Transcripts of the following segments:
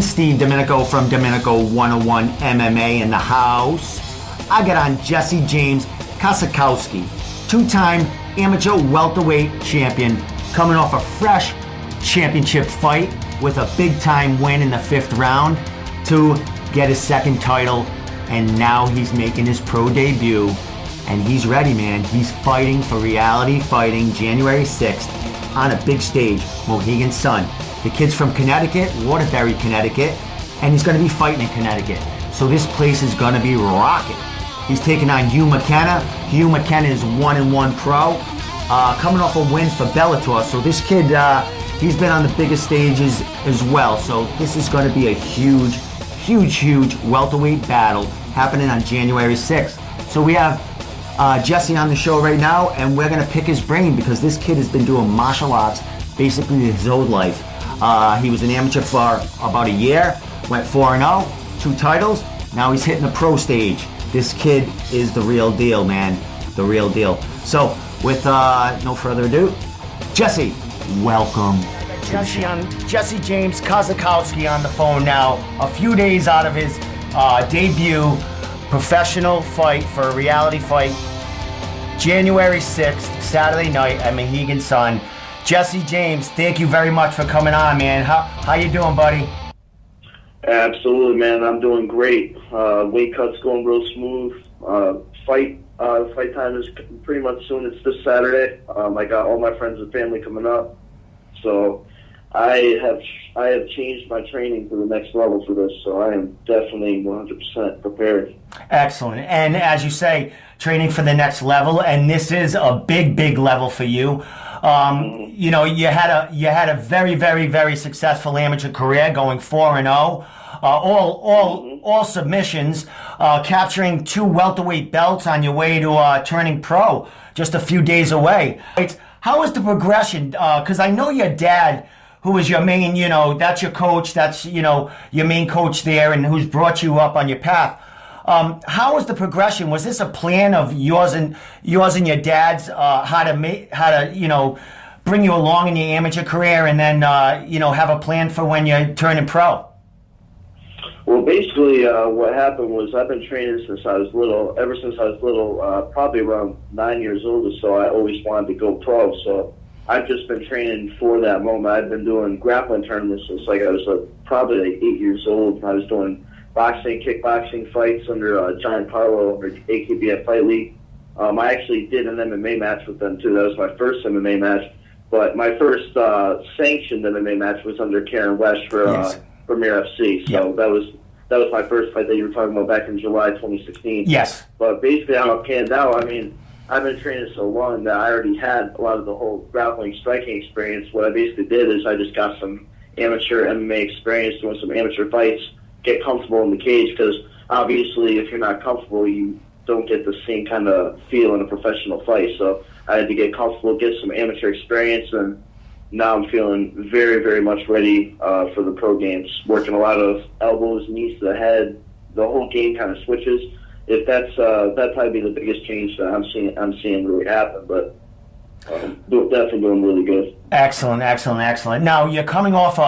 and Steve Domenico from Domenico 101 MMA in the house. I got on Jesse James Kosakowski, two-time amateur welterweight champion, coming off a fresh championship fight with a big-time win in the 5th round to get his 2nd title, and now he's making his pro debut, and he's ready, man. He's fighting for Reality Fighting January 6th on a big stage, Mohegan Sun. The kid's from Connecticut, Waterbury, Connecticut, and he's going to be fighting in Connecticut. So this place is going to be rocking. He's taking on Hugh McKenna. Hugh McKenna is 1-1 pro, coming off a win for Bellator. So this kid, he's been on the biggest stages as well. So this is going to be a huge welterweight battle happening on January 6th. So we have Jesse on the show right now, and we're going to pick his brain because this kid has been doing martial arts basically his whole life. He was an amateur for about a year, went 4-0, 2 titles. Now he's hitting the pro stage. This kid is the real deal, man. The real deal. So with no further ado, Jesse, welcome. Jesse James Kosakowski on the phone now, a few days out of his debut professional fight for a reality fight, January 6th, Saturday night at Mohegan Sun. Jesse James, thank you very much for coming on, man. How you doing, buddy? Absolutely, man. I'm doing great. Weight cut's going real smooth. Fight time is pretty much soon. It's this Saturday. I got all my friends and family coming up, so I have changed my training to the next level for this. So I am definitely 100% prepared. Excellent. And as you say, training for the next level, and this is a big level for you. You know, you had a very successful amateur career, going 4-0, all submissions, capturing 2 welterweight belts on your way to turning pro, just a few days away. How was the progression? Because I know your dad, who is your main, you know, that's your coach, that's, you know, your main coach there, and who's brought you up on your path. How was the progression? Was this a plan of yours and your dad's, how to you know, bring you along in your amateur career, and then you know, have a plan for when you're turning pro? Well, basically, what happened was I've been training since I was little. Ever since I was little, probably around 9 years old or so, I always wanted to go pro. So I've just been training for that moment. I've been doing grappling tournaments since I was probably 8 years old. I was doing boxing, kickboxing fights under John Carlo or AKBF Fight League. I actually did an MMA match with them too. That was my first MMA match. But my first sanctioned MMA match was under Karen Wesh for Premier FC. So that was my first fight that you were talking about back in July 2016. Yes. But basically, I'm a can now. I mean, I've been training so long that I already had a lot of the whole grappling striking experience. What I basically did is I just got some amateur MMA experience doing some amateur fights, get comfortable in the cage, because obviously if you're not comfortable, you don't get the same kind of feel in a professional fight. So I had to get comfortable, get some amateur experience, and now I'm feeling very much ready for the pro games. Working a lot of elbows, knees to the head. The whole game kind of switches. If that'd probably be the biggest change that I'm seeing really happen. But definitely doing really good. Excellent. Now you're coming off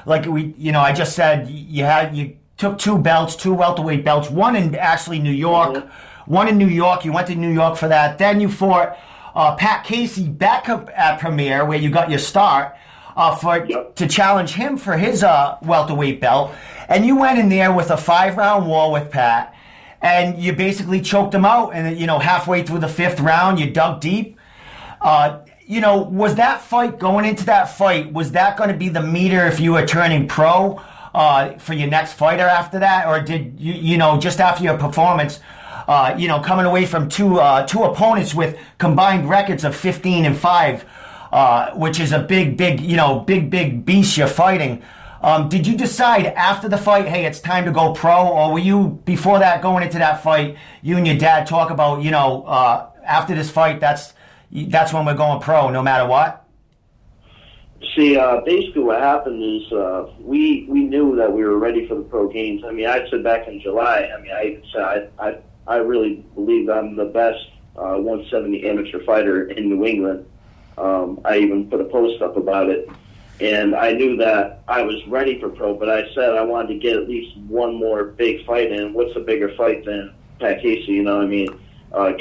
like I just said, you took 2 belts, 2 welterweight belts, one in actually New York. Mm-hmm. One in New York. You went to New York for that. Then you fought Pat Casey back up at Premier, where you got your start, to challenge him for his welterweight belt. And you went in there with a 5-round war with Pat, and you basically choked him out. And halfway through the 5th round, you dug deep. Was that fight, going into that fight, was that going to be the meter if you were turning pro for your next fighter after that? Or did you just after your performance, coming away from two opponents with combined records of 15-5, which is a big beast you're fighting. Did you decide after the fight, hey, it's time to go pro? Or were you, before that, going into that fight, you and your dad talk about, after this fight, that's when we're going pro, no matter what? See, basically what happened is we knew that we were ready for the pro games. I mean, I said back in July, I really believe I'm the best 170 amateur fighter in New England. I even put a post up about it. And I knew that I was ready for pro, but I said I wanted to get at least one more big fight in. What's a bigger fight than Pat Casey? You know what I mean?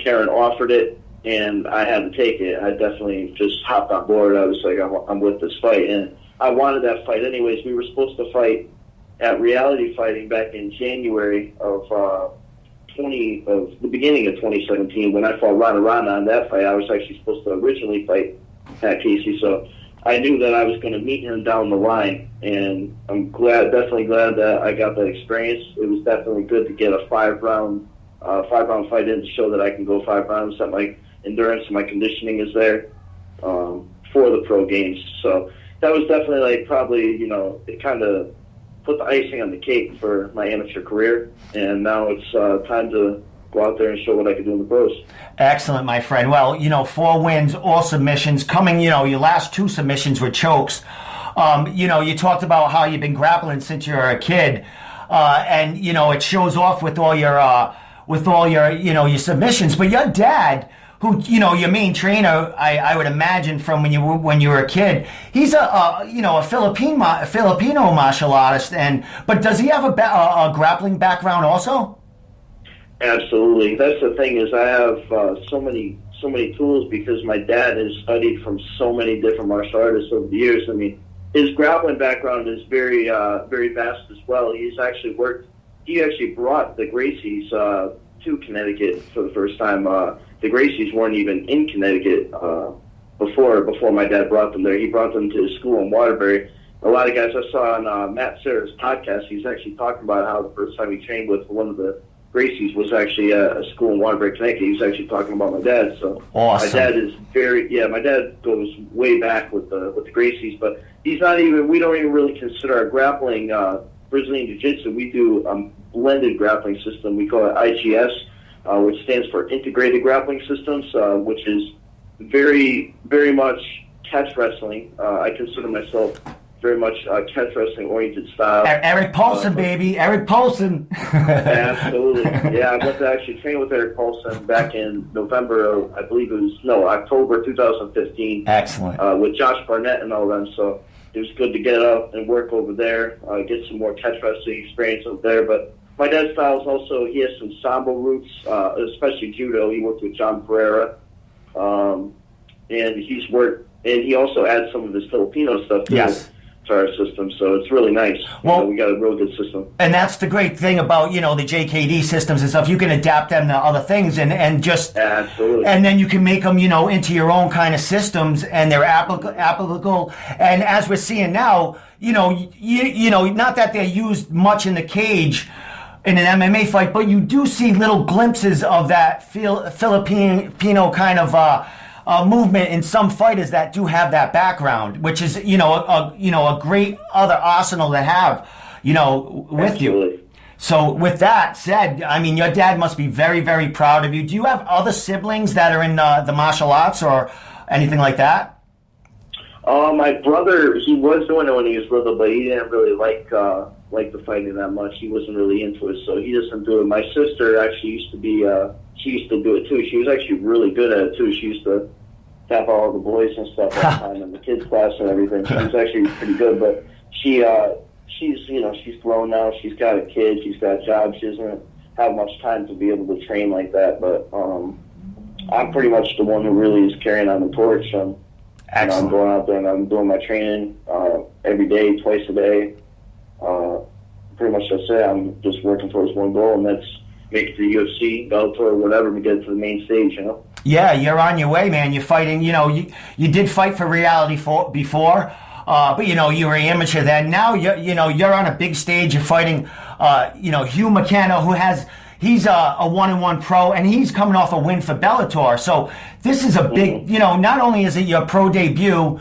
Karen offered it, and I had to take it. I definitely just hopped on board. I was like, I'm with this fight. And I wanted that fight anyways. We were supposed to fight at Reality Fighting back in January of the beginning of 2017 when I fought Rana on that fight. I was actually supposed to originally fight Pat Casey, so I knew that I was going to meet him down the line, and I'm definitely glad that I got that experience. It was definitely good to get a five-round fight in to show that I can go 5 rounds, that my endurance and my conditioning is there for the pro games. So that was definitely it kind of put the icing on the cake for my amateur career, and now it's time to go out there and show what I can do in the pros. Excellent, my friend. Well, 4 wins, all submissions. Coming, your last 2 submissions were chokes. You talked about how you've been grappling since you were a kid, and it shows off with all your your submissions. But your dad, who your main trainer, I would imagine from when you were a kid, he's a Filipino martial artist. But does he have a grappling background also? Absolutely. That's the thing, is I have so many tools because my dad has studied from so many different martial artists over the years. I mean, his grappling background is very vast as well. He actually brought the Gracies to Connecticut for the first time. The Gracies weren't even in Connecticut before my dad brought them there. He brought them to his school in Waterbury. A lot of guys I saw on Matt Serra's podcast, he's actually talking about how the first time he trained with one of the Gracie's was actually a school in Waterbury, Connecticut. He was actually talking about my dad. So awesome. My dad is my dad goes way back with the Gracie's, but we don't even really consider our grappling Brazilian Jiu-Jitsu. We do a blended grappling system. We call it IGS, which stands for Integrated Grappling Systems, which is very, very much catch wrestling. I consider myself very much catch wrestling oriented style. Eric Paulson, baby, Eric Paulson. Absolutely, yeah. I went to actually train with Eric Paulson back in October 2015. Excellent. With Josh Barnett and all them. So it was good to get up and work over there, get some more catch wrestling experience over there. But my dad's style is also, he has some Sambo roots, especially judo. He worked with John Pereira, and he also adds some of his Filipino stuff too. Yes. To our system, so it's really nice. Well, we got a real good system, and that's the great thing about the JKD systems and stuff. You can adapt them to other things, and just absolutely, and then you can make them into your own kind of systems, and they're applicable. And as we're seeing now, not that they're used much in the cage in an MMA fight, but you do see little glimpses of that Filipino kind of movement in some fighters that do have that background, which is a great other arsenal to have with absolutely. you. So with that said, I mean, your dad must be very, very proud of you. Do you have other siblings that are in the martial arts or anything like that? My brother, he was doing it when he was little, but he didn't really like the fighting that much. He wasn't really into it, so he doesn't do it. My sister actually used to do it too. She was actually really good at it too. She used to tap all the boys and stuff all the time in the kids class and everything. She was actually pretty good, but she's grown now. She's got a kid. She's got a job. She doesn't have much time to be able to train like that. But I'm pretty much the one who really is carrying on the torch. I'm going out there and I'm doing my training every day, twice a day. Pretty much that's it. I'm just working towards one goal, and that's make it to the UFC, Bellator, whatever, to get to the main stage, Yeah, you're on your way, man. You're fighting, you did fight for Reality before, but you were amateur then. Now you're on a big stage. You're fighting, Hugh McKenna, he's a 1-1 pro, and he's coming off a win for Bellator. So this is a big, not only is it your pro debut,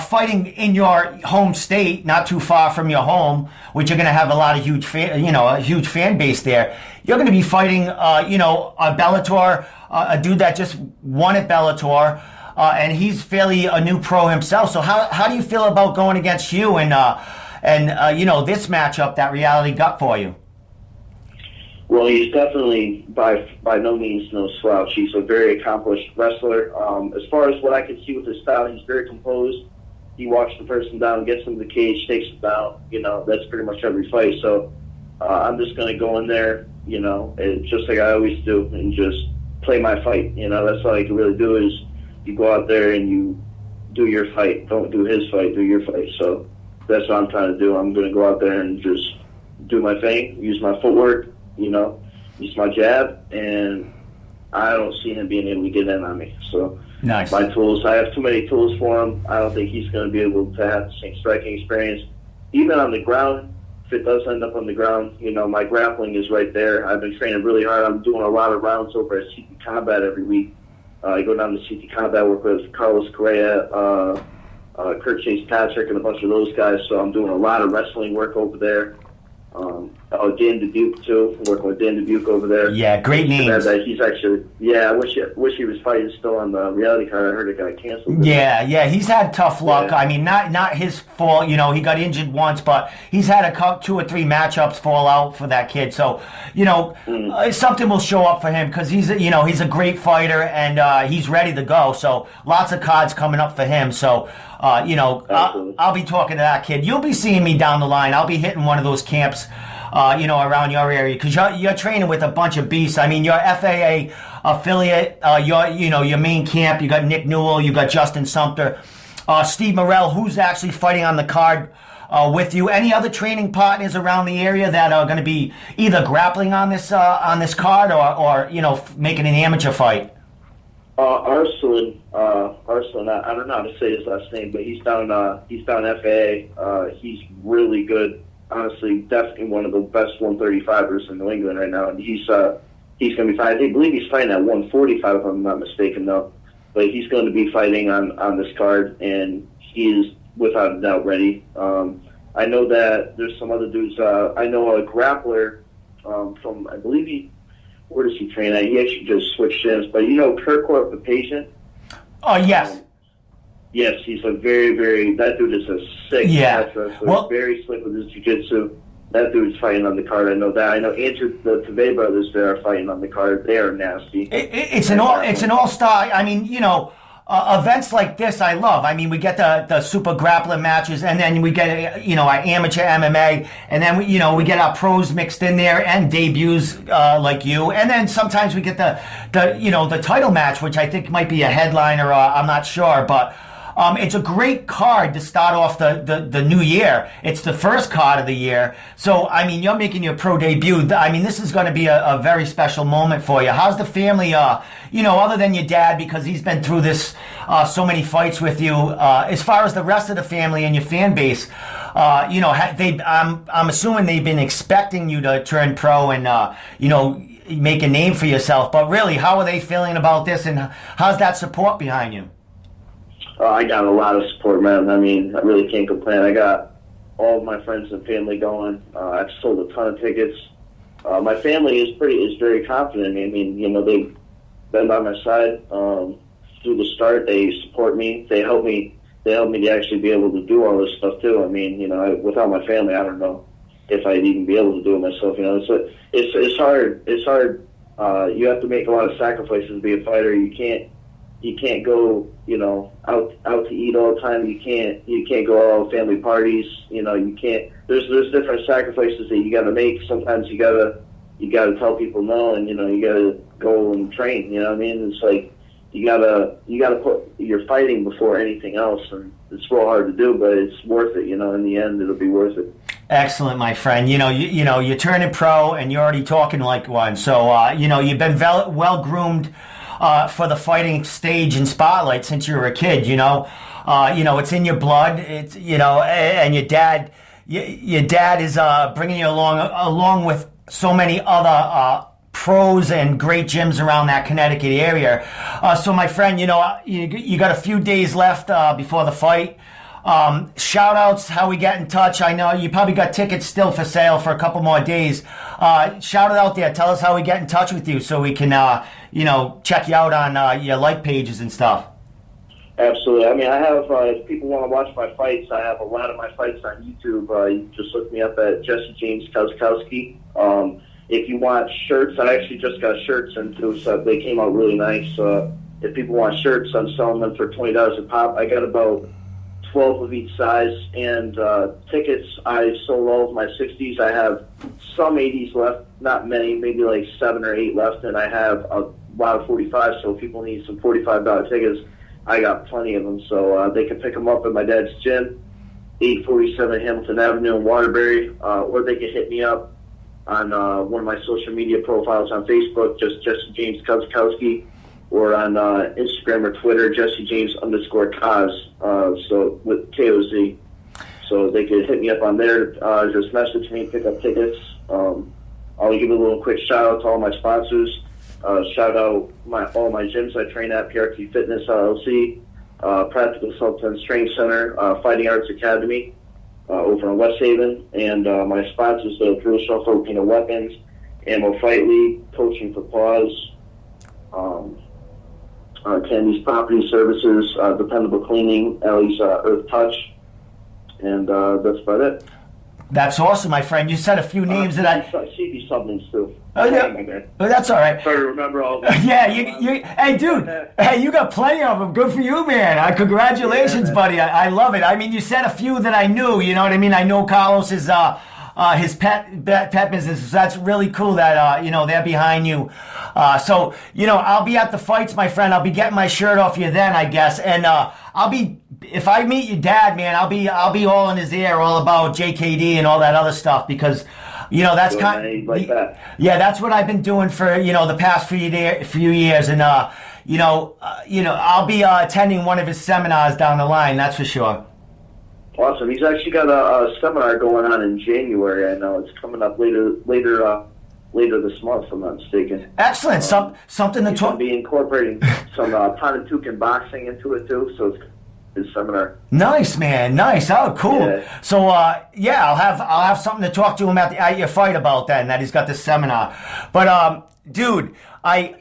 fighting in your home state, not too far from your home, which you're going to have a lot of huge fan base there. You're going to be fighting, a Bellator, a dude that just won at Bellator, and he's fairly a new pro himself. So how do you feel about going against Hugh and this matchup that Reality got for you? Well, he's definitely by no means no slouch. He's a very accomplished wrestler. As far as what I can see with his style, he's very composed. he walks the person down, gets them to the cage, takes them down. That's pretty much every fight. So I'm just going to go in there, just like I always do, and just play my fight. That's all I can really do is you go out there and you do your fight. Don't do his fight, do your fight. So that's what I'm trying to do. I'm going to go out there and just do my thing, use my footwork, use my jab, and I don't see him being able to get in on me. So nice. My tools, I have too many tools for him. I don't think he's going to be able to have the same striking experience. Even on the ground, if it does end up on the ground, my grappling is right there. I've been training really hard. I'm doing a lot of rounds over at CT Combat every week. I go down to CT Combat, work with Carlos Correa, Kurt Chase Patrick, and a bunch of those guys. So I'm doing a lot of wrestling work over there. Dan Dubuque too, working with Dan Dubuque over there. Yeah, great names. He's actually, I wish he was fighting still on the reality card. I heard it got canceled. Yeah, he's had tough luck. Yeah. I mean, not his fault. He got injured once, but he's had 2 or 3 matchups fall out for that kid. So, something will show up for him because he's a great fighter and he's ready to go. So lots of cards coming up for him. So, I'll be talking to that kid. You'll be seeing me down the line. I'll be hitting one of those camps, around your area because you're training with a bunch of beasts. I mean, your FAA affiliate, your main camp. You got Nick Newell, you got Justin Sumter, Steve Morrell, who's actually fighting on the card with you. Any other training partners around the area that are going to be either grappling on this card or making an amateur fight? Arslan, I don't know how to say his last name, but he's down FAA. He's really good. Honestly, definitely one of the best 135ers in New England right now. And he's going to be fighting. I believe he's fighting at 145, if I'm not mistaken, though. But he's going to be fighting on this card, and he is without a doubt ready. I know that there's some other dudes. I know a grappler from, I believe where does he train at? He actually just switched gyms. But Kirkwood, the patient? Oh, yes. Yes, he's a very, very, that dude is a sick wrestler. So he's very slick with his jiu-jitsu. That dude's fighting on the card. I know that. I know Andrew, the Tevay brothers there are fighting on the card. They are nasty. It's an all-star. I mean, events like this I love. I mean, we get the super grappling matches, and then we get our amateur MMA, and then we get our pros mixed in there and debuts like you, and then sometimes we get the title match, which I think might be a headliner. I'm not sure, but. It's a great card to start off the new year. It's the first card of the year. So, I mean, you're making your pro debut. I mean, this is going to be a very special moment for you. How's the family, other than your dad, because he's been through this, so many fights with you, as far as the rest of the family and your fan base, I'm assuming they've been expecting you to turn pro and, make a name for yourself. But really, how are they feeling about this, and how's that support behind you? I got a lot of support, man. I mean, I really can't complain. I got all of my friends and family going. I've sold a ton of tickets. My family is very confident. I mean, they've been by my side through the start. They support me. They help me. They help me to actually be able to do all this stuff too. I mean, without my family, I don't know if I'd even be able to do it myself. It's hard. It's hard. You have to make a lot of sacrifices to be a fighter. You can't go, out to eat all the time. You can't go all family parties. You can't. There's different sacrifices that you got to make. Sometimes you gotta tell people no, and you gotta go and train. You know what I mean? It's like you gotta put your fighting before anything else, and it's real hard to do, but it's worth it. In the end, it'll be worth it. Excellent, my friend. You're turning pro, and you're already talking like one. So you've been well groomed. For the fighting stage and spotlight since you were a kid, it's in your blood. It's and your dad is bringing you along with so many other pros and great gyms around that Connecticut area. So my friend, you got a few days left before the fight. Shoutouts, how we get in touch. I know you probably got tickets still for sale for a couple more days. Shout it out there. Tell us how we get in touch with you so we can, check you out on your like pages and stuff. Absolutely. I mean, I have, if people want to watch my fights, I have a lot of my fights on YouTube. You can just look me up at James Kosakowski. If you want shirts, I actually just got shirts into, so they came out really nice. If people want shirts, I'm selling them for $20 a pop. I got about 12 of each size. And tickets, I sold all of my 60s. I have some 80s left, not many, maybe like 7 or 8 left, and I have a lot of 45s. So if people need some $45 tickets, I got plenty of them. So they can pick them up at my dad's gym, 847 Hamilton Avenue in Waterbury, or they can hit me up on one of my social media profiles on Facebook, just Jesse James Kosakowski, or on Instagram or Twitter, Jesse James _Kos, so with KOZ. So they could hit me up on there, just message me, pick up tickets. I'll give a little quick shout out to all my sponsors. Shout out all my gyms I train at, PRT Fitness LLC, Practical Self-Defense Training Center, Fighting Arts Academy over in West Haven, and my sponsors, the Drill Shell Filipino Weapons, Ammo Fight League, Coaching for Paws, Candy's Property Services, Dependable Cleaning, Ellie's Earth Touch, and that's about it. That's awesome, my friend. You said a few names that I... CD supplements, too. Oh, yeah. Oh, that's all right. Try to remember all of them. Yeah, hey, dude, hey, you got plenty of them. Good for you, man. Congratulations, buddy. I love it. I mean, you said a few that I knew, you know what I mean? I know Carlos is... his pet business. So that's really cool that, they're behind you. So, I'll be at the fights, my friend. I'll be getting my shirt off you then, I guess. And, if I meet your dad, man, I'll be all in his ear, all about JKD and all that other stuff, because, that's yeah, that's what I've been doing for, the past few years. And, I'll be attending one of his seminars down the line. That's for sure. Awesome. He's actually got a seminar going on in January. I know it's coming up later this month, if I'm not mistaken. Excellent. Something to talk. He'll be incorporating some Pontotocan boxing into it too. So it's his seminar. Nice, man. Nice. Oh, cool. Yeah. So I'll have something to talk to him at your fight about that, and that he's got this seminar. But dude, I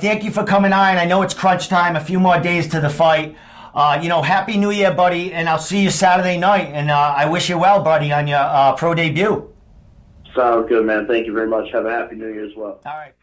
thank you for coming on. I know it's crunch time. A few more days to the fight. Happy New Year, buddy, and I'll see you Saturday night. And I wish you well, buddy, on your pro debut. Sounds good, man. Thank you very much. Have a happy New Year as well. All right.